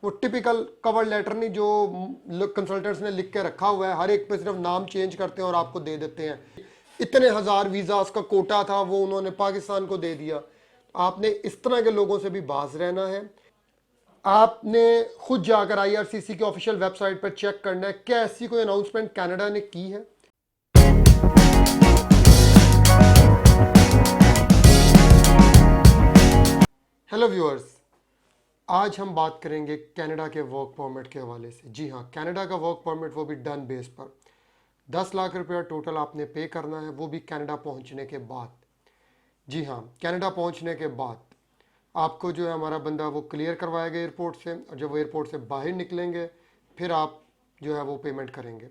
वो typical cover letter नहीं जो कंसल्टेंट्स ने लिख के रखा हुआ है, हर एक पे सिर्फ नाम चेंज करते हैं और आपको दे देते हैं। इतने हजार वीजा का कोटा था वो उन्होंने पाकिस्तान को दे दिया। आपने इस तरह के लोगों से भी बाज रहना है। आपने खुद जाकर आईआरसीसी की ऑफिशियल वेबसाइट पर चेक करना है क्या ऐसी कोई अनाउंसमेंट कनाडा ने की है। हेलो व्यूअर्स, आज हम बात करेंगे कनाडा के वर्क परमिट के हवाले से। जी हाँ, कनाडा का वर्क परमिट वो भी डन बेस पर 10 लाख रुपया टोटल आपने पे करना है, वो भी कनाडा पहुंचने के बाद। जी हाँ, कनाडा पहुंचने के बाद आपको जो है हमारा बंदा वो क्लियर करवाएगा एयरपोर्ट से, और जब वो एयरपोर्ट से बाहर निकलेंगे फिर आप जो है वो पेमेंट करेंगे।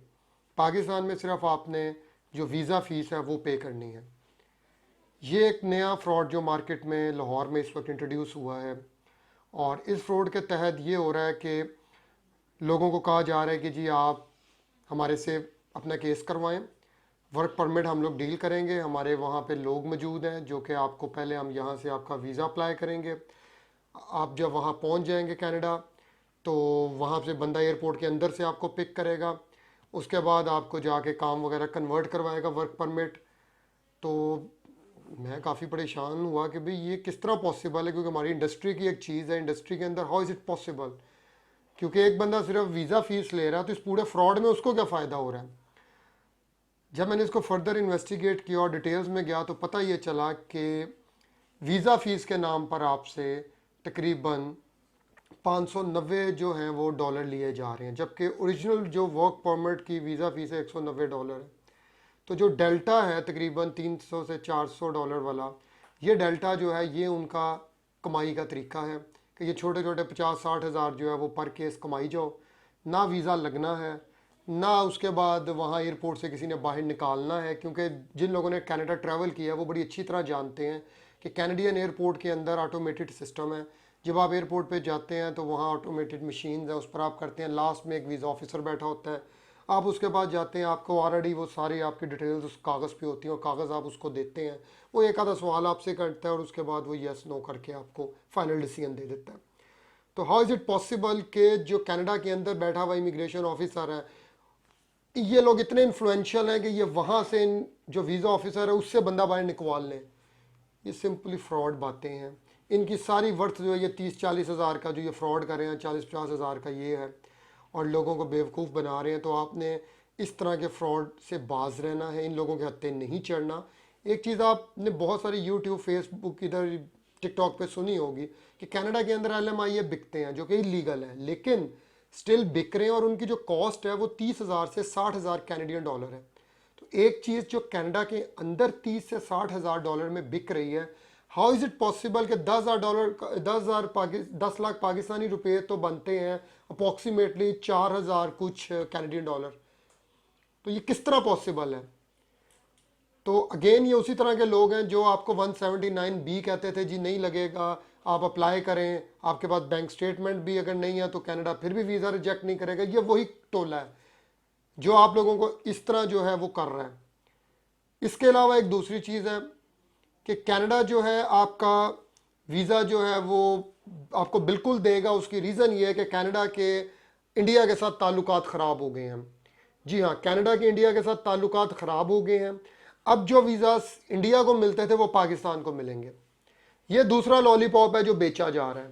पाकिस्तान में सिर्फ आपने जो वीज़ा फ़ीस है वो पे करनी है। ये एक नया फ्रॉड जो मार्केट में लाहौर में इस वक्त इंट्रोड्यूस हुआ है, और इस फ्रॉड के तहत ये हो रहा है कि लोगों को कहा जा रहा है कि जी आप हमारे से अपना केस करवाएं, वर्क परमिट हम लोग डील करेंगे, हमारे वहाँ पे लोग मौजूद हैं जो कि आपको पहले हम यहाँ से आपका वीज़ा अप्लाई करेंगे। आप जब वहाँ पहुँच जाएंगे कनाडा तो वहाँ से बंदा एयरपोर्ट के अंदर से आपको पिक करेगा, उसके बाद आपको जाके काम वगैरह कन्वर्ट करवाएगा वर्क परमिट। तो मैं काफ़ी परेशान हुआ कि भाई ये किस तरह पॉसिबल है, क्योंकि हमारी इंडस्ट्री की एक चीज़ है, इंडस्ट्री के अंदर हाउ इज़ इट पॉसिबल। क्योंकि एक बंदा सिर्फ वीज़ा फ़ीस ले रहा है तो इस पूरे फ्रॉड में उसको क्या फ़ायदा हो रहा है। जब मैंने इसको फर्दर इन्वेस्टिगेट किया और डिटेल्स में गया तो पता ये चला कि वीज़ा फ़ीस के नाम पर आपसे तकरीबन 590 जो हैं वो डॉलर लिए जा रहे हैं, जबकि ओरिजिनल जो वर्क परमिट की वीज़ा फ़ीस है $190 है। तो जो डेल्टा है तकरीबन 300 से $400 वाला, ये डेल्टा जो है ये उनका कमाई का तरीका है कि ये छोटे छोटे 50-60 हज़ार जो है वो पर केस कमाई जाओ, ना वीज़ा लगना है, ना उसके बाद वहाँ एयरपोर्ट से किसी ने बाहर निकालना है। क्योंकि जिन लोगों ने कनाडा ट्रैवल किया है वो बड़ी अच्छी तरह जानते हैं कि कैनेडियन एयरपोर्ट के अंदर ऑटोमेटेड सिस्टम है। जब आप एयरपोर्ट पे जाते हैं तो वहाँ ऑटोमेटेड मशीन है, उस पर आप करते हैं, लास्ट में एक वीज़ा ऑफिसर बैठा होता है, आप उसके पास जाते हैं, आपको ऑलरेडी वो सारी आपकी डिटेल्स उस कागज़ पे होती हैं और कागज़ आप उसको देते हैं, वो एक आधा सवाल आपसे करता है और उसके बाद वो यस नो करके आपको फाइनल डिसीजन दे देता है। तो हाउ इज़ इट पॉसिबल कि जो कनाडा के अंदर बैठा हुआ इमिग्रेशन ऑफिसर है, ये लोग इतने इन्फ्लुएंशियल हैं कि ये वहाँ से जो वीज़ा ऑफिसर है उससे बंदा बाहर निकलवा लें। ये सिंपली फ्रॉड बातें हैं। इनकी सारी वर्थ जो है ये 30-40 हज़ार का जो ये फ्रॉड कर रहे हैं, 40-50 हज़ार का ये है, और लोगों को बेवकूफ़ बना रहे हैं। तो आपने इस तरह के फ्रॉड से बाज रहना है, इन लोगों के हत्थे नहीं चढ़ना। एक चीज़ आपने बहुत सारी यूट्यूब, फेसबुक, इधर टिकटॉक पे सुनी होगी कि कनाडा के अंदर LMI बिकते हैं जो कि इलीगल है, लेकिन स्टिल बिक रहे हैं, और उनकी जो कॉस्ट है वो 30,000 से 60,000 कैनेडियन डॉलर है। तो एक चीज़ जो कनाडा के अंदर 30 से 60,000 डॉलर में बिक रही है, हाउ इज़ इट पॉसिबल कि 10 लाख पाकिस्तानी रुपए तो बनते हैं अप्रॉक्सीमेटली 4,000 कुछ कैनेडियन डॉलर। तो ये किस तरह पॉसिबल है। तो अगेन ये उसी तरह के लोग हैं जो आपको 179B कहते थे जी नहीं लगेगा, आप अप्लाई करें, आपके पास बैंक स्टेटमेंट भी अगर नहीं है तो कनाडा फिर भी वीज़ा रिजेक्ट नहीं करेगा। ये वही टोला है जो आप लोगों को इस तरह जो है वो कर रहा है। इसके अलावा एक दूसरी चीज़ है कि कनाडा जो है आपका वीज़ा जो है वो आपको बिल्कुल देगा। उसकी रीज़न ये है कि कनाडा के इंडिया के साथ ताल्लुकात ख़राब हो गए हैं। जी हाँ, कनाडा के इंडिया के साथ ताल्लुकात ख़राब हो गए हैं। अब जो वीज़ा इंडिया को मिलते थे वो पाकिस्तान को मिलेंगे। ये दूसरा लॉलीपॉप है जो बेचा जा रहा है।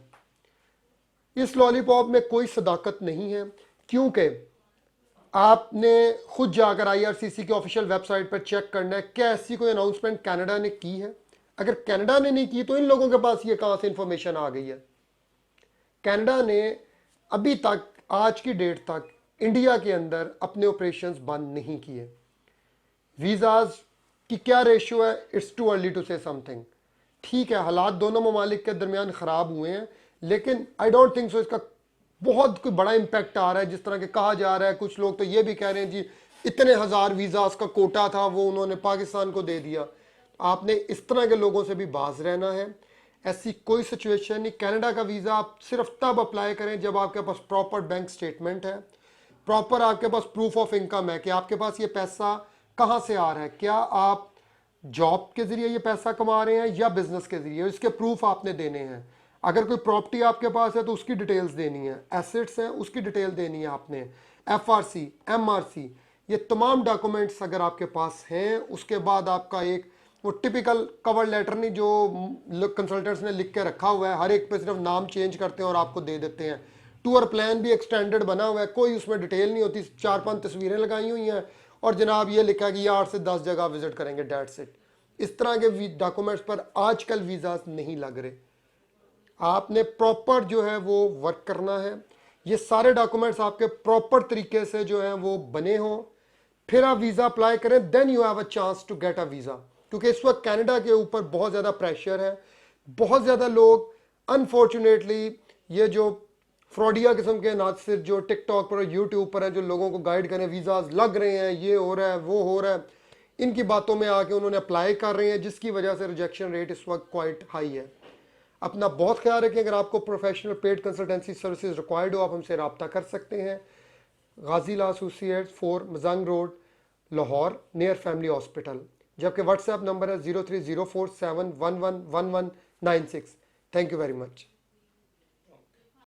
इस लॉलीपॉप में कोई सदाकत नहीं है, क्योंकि आपने खुद जाकर आईआरसीसी की ऑफिशियल वेबसाइट पर चेक करना है क्या ऐसी कोई अनाउंसमेंट कनाडा ने की है। अगर कनाडा ने नहीं की तो इन लोगों के पास ये कहां से इंफॉर्मेशन आ गई है। कनाडा ने अभी तक, आज की डेट तक, इंडिया के अंदर अपने ऑपरेशंस बंद नहीं किए। वीज़ाज की क्या रेशियो है, it's too early to say something. ठीक है, हालात दोनों ममालिक के दरमियान ख़राब हुए हैं, लेकिन आई डोंट थिंक सो इसका बहुत कोई बड़ा इम्पैक्ट आ रहा है जिस तरह के कहा जा रहा है। कुछ लोग तो ये भी कह रहे हैं जी इतने हज़ार वीज़ाज का कोटा था वो उन्होंने पाकिस्तान को दे दिया। आपने इस तरह के लोगों से भी बाज रहना है। ऐसी कोई सिचुएशन नहीं। कनाडा का वीज़ा आप सिर्फ तब अप्लाई करें जब आपके पास प्रॉपर बैंक स्टेटमेंट है, प्रॉपर आपके पास प्रूफ ऑफ इनकम है कि आपके पास ये पैसा कहाँ से आ रहा है, क्या आप जॉब के ज़रिए ये पैसा कमा रहे हैं या बिजनेस के ज़रिए, इसके प्रूफ आपने देने हैं। अगर कोई प्रॉपर्टी आपके पास है तो उसकी डिटेल्स देनी है, एसेट्स हैं उसकी डिटेल देनी है आपने, एफआरसी, एमआरसी, ये तमाम डॉक्यूमेंट्स अगर आपके पास हैं, उसके बाद आपका एक वो टिपिकल कवर लेटर नहीं जो कंसल्टेंट्स ने लिख के रखा हुआ है, हर एक पे सिर्फ नाम चेंज करते हैं और आपको दे देते हैं। टूर प्लान भी एक्सटेंडेड बना हुआ है, कोई उसमें डिटेल नहीं होती, 4-5 तस्वीरें लगाई हुई हैं और जनाब ये लिखा है कि ये 8 से 10 जगह विजिट करेंगे, डेट्स इट। इस तरह के डॉक्यूमेंट्स पर आजकल वीज़ाज नहीं लग रहे। आपने प्रॉपर जो है वो वर्क करना है, ये सारे डॉक्यूमेंट्स आपके प्रॉपर तरीके से जो है वो बने हों, फिर आप वीज़ा अप्लाई करें, then you have a chance to get a visa. क्योंकि इस वक्त कनाडा के ऊपर बहुत ज़्यादा प्रेशर है, बहुत ज़्यादा लोग अनफॉर्चुनेटली ये जो फ्रॉडिया किस्म के नासिर जो टिकटॉक पर यूट्यूब पर है, जो लोगों को गाइड करें वीज़ाज लग रहे हैं, ये हो रहा है वो हो रहा है, इनकी बातों में आके उन्होंने अप्लाई कर रहे हैं, जिसकी वजह से रिजेक्शन रेट इस वक्त क्वाइट हाई है। अपना बहुत ख्याल रखें। अगर आपको professional paid consultancy services required हो, आप हमसे रब्ता कर सकते हैं। Ghazi law associates 4 Mozang road, Lahore, near family hospital. जबकि व्हाट्सएप नंबर है 030471111196। Thank you very much.